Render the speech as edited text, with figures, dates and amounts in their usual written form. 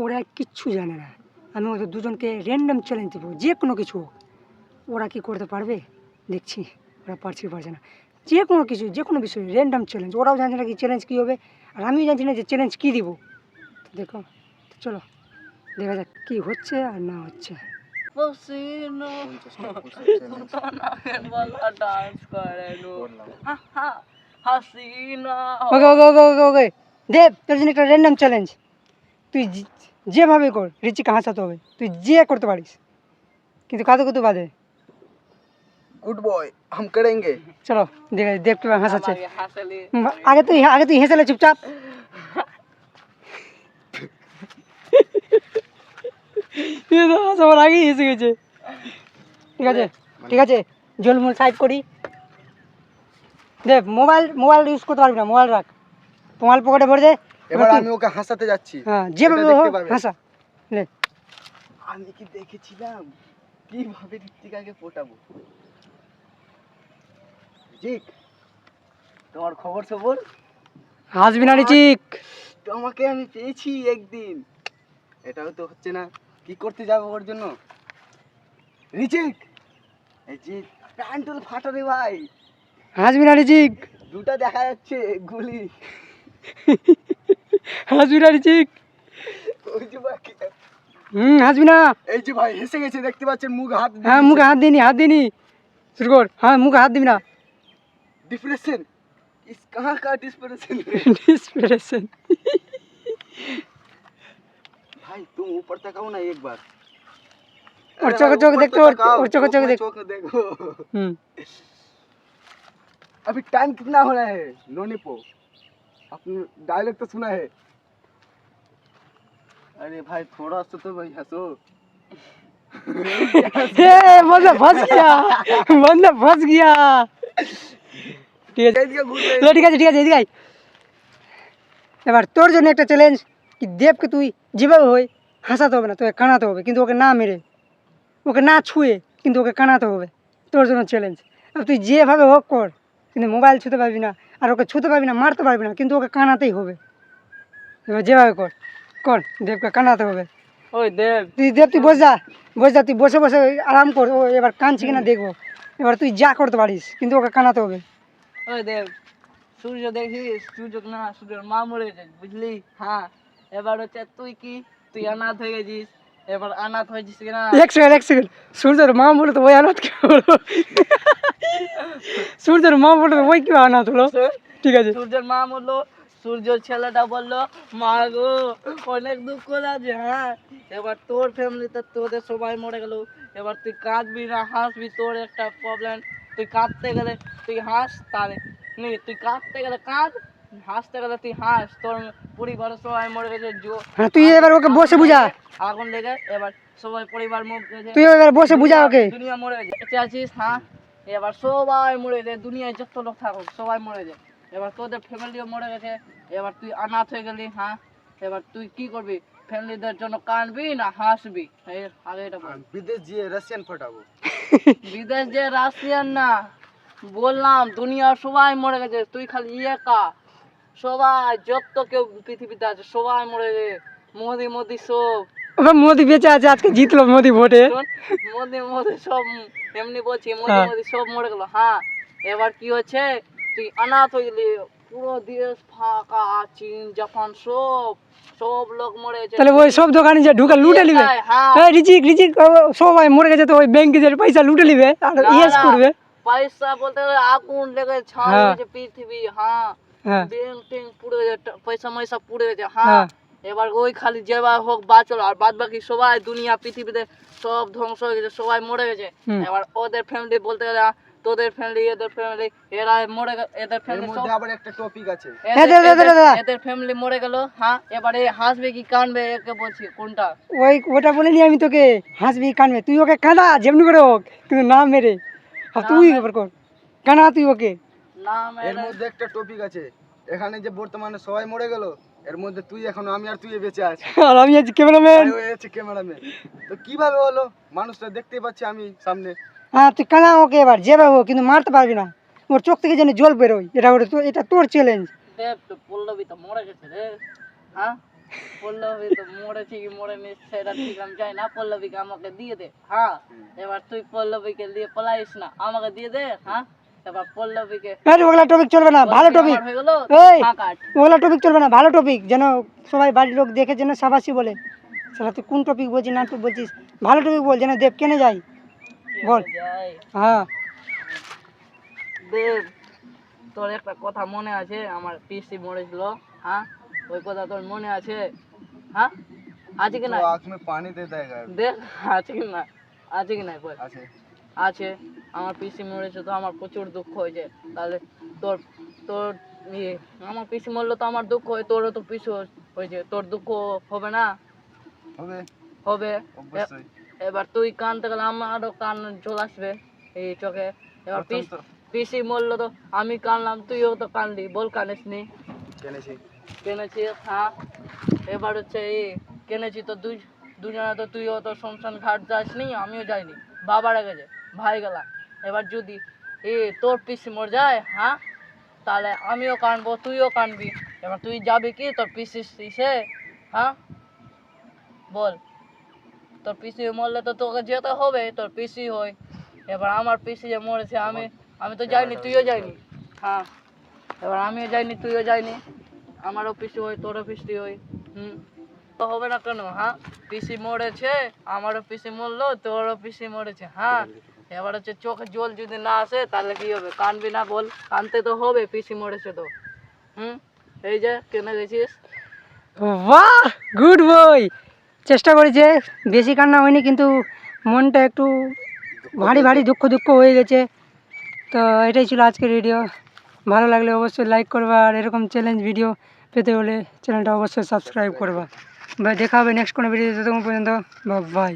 ওরা কিচ্ছু জানে না। আমি ওদের দুজনকে র্যান্ডম চ্যালেঞ্জ দেবো, যে কোনো কিছু হোক। ওরা কি করতে পারবে দেখছি। ওরা পারছে না। যে কোনো কিছু, যে কোনো বিষয় র্যান্ডম চ্যালেঞ্জ। ওরাও জানছে না কি চ্যালেঞ্জ কী হবে, আর আমিও জানছি না যে চ্যালেঞ্জ কী দিব। তো দেখো, চলো দেখা যাক কী হচ্ছে আর না হচ্ছে। ওকে ওকে ওকে ওকে ওকে দেব, তোর জন্য একটা র্যান্ডম চ্যালেঞ্জ। তুই যেভাবে কর, রিচিকে হাসাতে হবে। তুই যে করতে পারিস, কিন্তু কাদু কুতু বাদে। गुड बॉय हम करेंगे। চলো দেব কি হাসাচ্ছে। আগে তুই হেসেলে চুপচাপ। সবার আগেই হেসে গেছে। ঠিক আছে জলমুল সাইড করি। দেব মোবাইল ইউজ করতে পারবি না, মোবাইল রাখ, মোবাইল পকেটে ভরে দে। এবার আমি ওকে হাসাতে যাচ্ছি। হ্যাঁ যেভাবে হোক হাসা। লে আমি কি দেখেছিলাম কিভাবে ঋত্বিকাকে পটাবো। রিচিক, তোমার খবর সবর? হাসবি না রিচিক। তোমাকে আমি পেয়েছি একদিন, এটাও তো হচ্ছে না। কি করতে যাবো ওর জন্য? রিচিক, এই যে প্যান্টুল ফাটা রে ভাই। হাসবি না রিচিক। দুটা দেখা যাচ্ছে গুলি। হাসবি না রিচিক। ওই যে ভাই, হাসবি না। এই যে ভাই হেসে গেছে, দেখতে পাচ্ছেন মুখ হাত। হ্যাঁ মুখে হাত দিনি শুরু কর। হ্যাঁ মুখে হাত দিবি না। डिप्रेशन इस कहाँ का डिप्रेशन? डिस्पिरेशन। भाई तुम ऊपर तकाओ ना एक बार। और चोक देखते, और चोक देखो। अभी टाइम कितना हो रहा है नोनीपो? आपने डायलॉग तो सुना है? अरे भाई थोड़ा सा तो भाई हंसो। बंदा फंस गया। ঠিক আছে এদিকে। এবার তোর জন্য একটা চ্যালেঞ্জ, কি দেবকে তুই যেভাবে হয় হাসাতে হবে না, তোকে কানাতে হবে, কিন্তু ওকে না মেরে, ওকে না ছুঁয়ে, কিন্তু ওকে কানাতে হবে। তোর জন্য চ্যালেঞ্জ। আর তুই যেভাবে হোক কর, কিন্তু মোবাইল ছুঁতে পারবি না, আর ওকে ছুঁতে পারবি না, মারতে পারবি না, কিন্তু ওকে কানাতেই হবে। এবার যেভাবে কর দেবকে কানাতে হবে। ওই দেব, তুই বস যা, তুই বসে আরাম কর। ও এবার কাঁদছি কিনা দেখবো। এবার তুই যা করতে পারিস, কিন্তু ওকে কানাতে হবে। ওই দেব, সূর্য দেখিস, সূর্যের মা মরে গেছে বুঝলি। হ্যাঁ এবার হচ্ছে তুই অনাথ হয়ে গেছিস। এবার অনাথ হয়েছিস কিনা? এক সেকেন্ড সূর্যের মা বলে তো ওই অনাথ কে হলো? সূর্যের মা বলে তো ওই কি অনাথ হলো? ঠিক আছে সূর্যের মা বললো, সূর্য ছেলেটা বললো মা গো অনেক দুঃখ লাগছে। হ্যাঁ এবার তোর ফ্যামিলিতে তোদের সবাই মরে গেল। এবার তুই কাঁদবি না হাসবি, তোর একটা প্রবলেম। তুই কাঁদতে গেলে তুই হাস, তাহলে তুই কাঁদতে গেলে কাঁদ, হাসতে গেলে তুই হাস। তোর পরিবারের সবাই মরে গেছে। হ্যাঁ তুই এবার ওকে বসে বুঝা। আগুন লেগে এবার সবাই পরিবার মরে গেছে। তুই এবার বসে বুঝা ওকে। দুনিয়া মরে গেছে, বেঁচে আছিস। হ্যাঁ এবার সবাই মরে যায়, দুনিয়ায় যত লোক থাকুক সবাই মরে যায়। এবার তোদের ফ্যামিলিও মরে গেছে। এবার তুই অনাথ হয়ে গেলি। হ্যাঁ এবার তুই কি করবি? ফ্যামিলিদের জন্য কাঁদবি না হাসবি? আগে এটা বল। বিদেশ গিয়ে রাশিয়ান ফটাবো। বিদেশ যে রাশিয়ান না, বললাম দুনিয়ার সবাই মরে গেছে, তুই খালি একা। সবাই যত কেউ পৃথিবীতে আছে সবাই মরে গেছে। মোদি সব। মোদি বেঁচে আছে, আজকে জিতলো মোদি ভোটে। মোদি সব, এমনি বলছি মোদি সব মরে গেল। হ্যাঁ এবার কি হচ্ছে, তুই অনাথ হয়ে গেলি, পুরো দেশ ফাঁকা, চীন জাপান সব লোক মরে গেছে। তাহলে ওই সব দোকানে যে ঢুকে লুটে নিবে। হ্যাঁ রিজিক সবাই মরে গেছে, তো ওই ব্যাংকে যে পয়সা লুটে নিবে আর ইয়েস করবে। পয়সা বলতে গেলে আগুন লেগে ছাই হয়েছে পৃথিবী। হ্যাঁ ব্যাংক ট্যাঙ্ক পুড়ে গেছে, পয়সা পুড়ে গেছে। হ্যাঁ এবার ওই খালি যেভাবে হোক বাঁচল, আর বাদ বাকি সবাই দুনিয়া পৃথিবীতে সব ধ্বংস হয়ে গেছে, সবাই মরে গেছে। এবার ওদের ফ্যামিলি বলতে গেলে তোদের ফ্যামিলি, এদের ফ্যামিলি, এরা মরে গেল। এদের ফ্যামিলি মধ্যে আবার একটা টপিক আছে, এদের ফ্যামিলি মরে গেল। হ্যাঁ এবারে হাসবে কি কানবে একে বলছি কোনটা? ওটা বলিনি আমি তোকে, হাসবি কানবে। তুই ওকে কাঁদা যেমনি করে হোক, কিন্তু না মেরে। তুই এবার কর কানা, তুই ওকে না। এর মধ্যে একটা টপিক আছে, এখানে যে বর্তমানে সবাই মরে গেল, এর মধ্যে তুই এখনো, আমি আর তুই বেঁচে আছি। আর আমি আছি ক্যামেরাম্যান। তো কিভাবে হলো? মানুষটা দেখতেই পাচ্ছি আমি সামনে। হ্যাঁ তুই কানা ওকে এবার যেভাবে হোক, কিন্তু মারতে পারবি না। ওর চোখ থেকে যেন জল বেরোয়। এটা তোর চ্যালেঞ্জ। দেব তো পল্লবী তো মরে গেছে রে। হ্যাঁ পল্লবী তো মরেছে কি মরেনি সেটা ঠিক আমি জানি না, পল্লবীকে আমাকে দিয়ে দে। হ্যাঁ, এবার তুই পল্লবীকে দিয়ে পলাইস না, আমাকে দিয়ে দে। হ্যাঁ, এবার পল্লবীকে আরে ওগুলা টপিক চলবে না, ভালো পল্লবী টপিক। আমার হয়ে গেলো, এই কাট। ওগুলা টপিক চলবে না, ভালো টপিক, যেন সবাই বাড়ির লোক দেখে যেন সাবাসি বলে। সেটা তুই কোন টপিক বলছিস না তুই বলছিস, ভালো টপিক বল, যেন দেব কেনে যাই বল। যাই হ্যাঁ দেব, তোর একটা কথা মনে আছে, আমার পিসি মরেছিল। হ্যাঁ, ওই কথা তোর মনে আছে? হ্যাঁ, আছে কি না? तो आँख में पानी दे देगा। দেখ আছে কি না, আছে কি না বল। আছে। আছে, আমার পিসি মরেছে তো আমার প্রচুর দুঃখ হয়েছে। তাহলে তোর তোর ইয়ে, আমার পিসি মরলো তো আমার দুঃখ হয়, তোরও তো পিসি হয়েছে, তোর দুঃখ হবে না? হবে হবে। অবশ্যই। এবার তুই কানতে গেলে আমারও কান চলে আসবে এই চোখে। এবার প্রথম তো পিসি মরলো তো আমি কানলাম, তুইও তো কানলি, বল কানিস নি? জেনেছি। কিনেছি। হ্যাঁ, এবার হচ্ছে এই কিনেছি তো দুজনে তো, তুইও তো শ্মশান ঘাট যাসনি, আমিও যাইনি, বাবারা গেছে, ভাই গেলাম। এবার যদি তোর পিসি মর যায়, হ্যাঁ, তাহলে আমিও কানবো, তুইও কানবি। এবার তুই যাবি কি তোর পিসি ইসে? হ্যাঁ বল, তোর পিসি মরলে তো তোকে যেতে হবে, তোর পিসি হয়। এবার আমার পিসি যে মরেছে, আমি তো যাইনি, তুইও যাইনি। হ্যাঁ, এবার আমিও যাইনি, তুইও যাইনি, আমারও পিসি হয়, তোরও পিসি হয়। তো হবে না কেন? হ্যাঁ, পিসি মরেছে, আমারও পিসি মরলো, তোরও পিসি মরেছে। হ্যাঁ, এবার হচ্ছে চোখে জল যদি না আসে তাহলে কি হবে? কানবি না বল? কানতে তো হবে, পিসি মরেছে তো। এই যে কেনে গেছিস। বাহ, গুড বয়। চেষ্টা করেছে, বেশি কান্না হয়নি, কিন্তু মনটা একটু ভারী ভারী দুঃখ দুঃখ হয়ে গেছে। তো এটাই ছিল আজকের ভিডিও। ভালো লাগলে অবশ্যই লাইক করবা, আর এরকম চ্যালেঞ্জ ভিডিও পেতে হলে চ্যানেলটা অবশ্যই সাবস্ক্রাইব করবা। ভাই দেখা হবে নেক্সট কোনো ভিডিও, ততক্ষণ পর্যন্ত বাই।